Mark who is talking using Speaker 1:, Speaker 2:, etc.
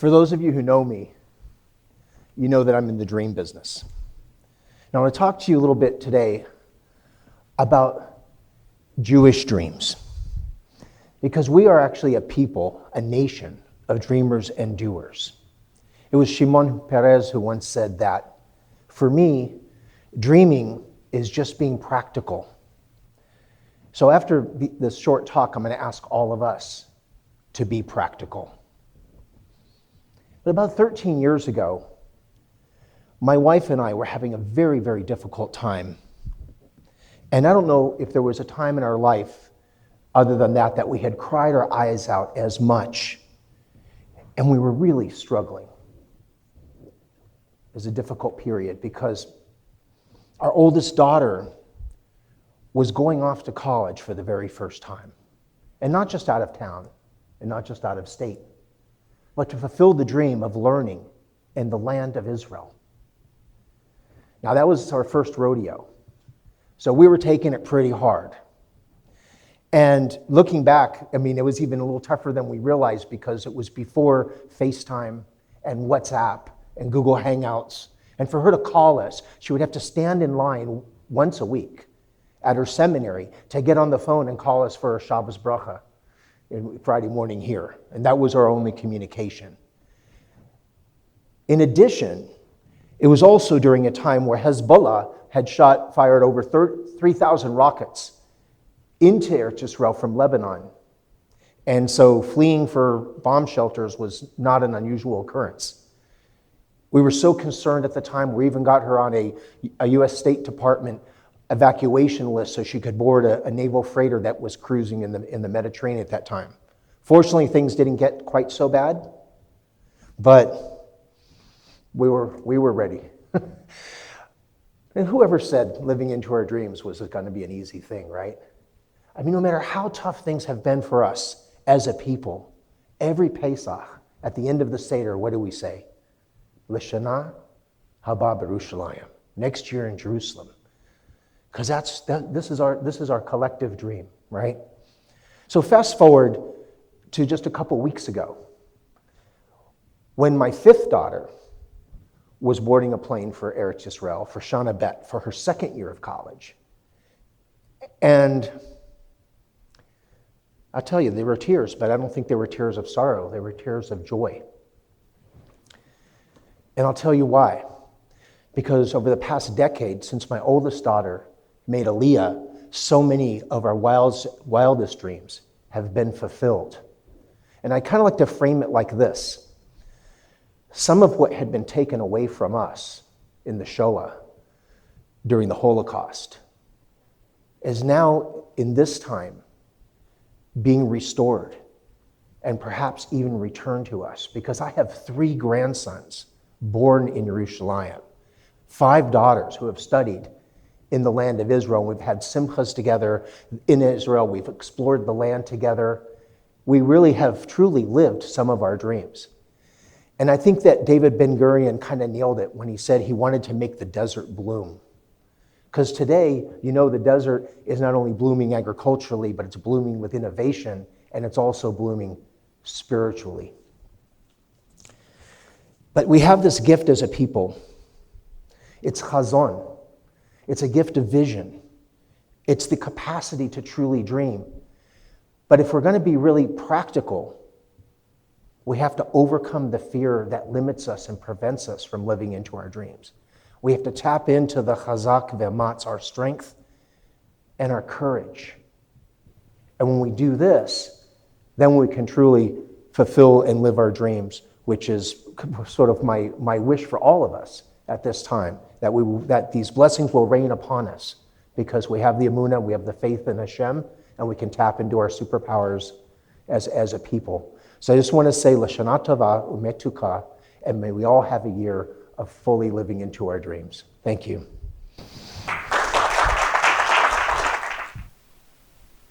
Speaker 1: For those of you who know me, you know that I'm in the dream business. Now, I want to talk to you a little bit today about Jewish dreams, because we are actually a people, a nation of dreamers and doers. It was Shimon Peres who once said that, for me, dreaming is just being practical. So after this short talk, I'm going to ask all of us to be practical. But about 13 years ago, my wife and I were having a very, very difficult time. And I don't know if there was a time in our life other than that we had cried our eyes out as much. And we were really struggling. It was a difficult period because our oldest daughter was going off to college for the very first time. And not just out of town, and not just out of state, but to fulfill the dream of learning in the land of Israel. Now, that was our first rodeo. So we were taking it pretty hard. And looking back, it was even a little tougher than we realized because it was before FaceTime and WhatsApp and Google Hangouts. And for her to call us, she would have to stand in line once a week at her seminary to get on the phone and call us for a Shabbos bracha Friday morning here. And that was our only communication. In addition, it was also during a time where Hezbollah had fired over 3,000 rockets into Eretz Yisrael from Lebanon. And so fleeing for bomb shelters was not an unusual occurrence. We were so concerned at the time, we even got her on a U.S. State Department evacuation list so she could board a naval freighter that was cruising in the Mediterranean at that time. Fortunately, things didn't get quite so bad, but we were ready. And whoever said living into our dreams was going to be an easy thing, right? No matter how tough things have been for us as a people, every Pesach, at the end of the Seder, what do we say? L'shana haba b'Yerushalayim. Next year in Jerusalem. Because this is our collective dream, right? So fast forward to just a couple weeks ago, when my fifth daughter was boarding a plane for Eretz Yisrael, for Shana Bet, for her second year of college. And I'll tell you, there were tears, but I don't think they were tears of sorrow. They were tears of joy. And I'll tell you why. Because over the past decade, since my oldest daughter made Aliyah, so many of our wildest dreams have been fulfilled. And I kind of like to frame it like this. Some of what had been taken away from us in the Shoah during the Holocaust is now, in this time, being restored and perhaps even returned to us. Because I have 3 grandsons born in Yerushalayim, 5 daughters who have studied in the land of Israel. We've had simchas together in Israel. We've explored the land together. We really have truly lived some of our dreams. And I think that David Ben-Gurion kind of nailed it when he said he wanted to make the desert bloom. Because today, the desert is not only blooming agriculturally, but it's blooming with innovation, and it's also blooming spiritually. But we have this gift as a people. It's chazon. It's a gift of vision. It's the capacity to truly dream. But if we're going to be really practical, we have to overcome the fear that limits us and prevents us from living into our dreams. We have to tap into the chazak ve'matz, our strength and our courage. And when we do this, then we can truly fulfill and live our dreams, which is sort of my wish for all of us at this time, that these blessings will rain upon us because we have the emunah, we have the faith in Hashem, and we can tap into our superpowers as a people. So I just want to say, L'shana tova u'metuka, and may we all have a year of fully living into our dreams. Thank you.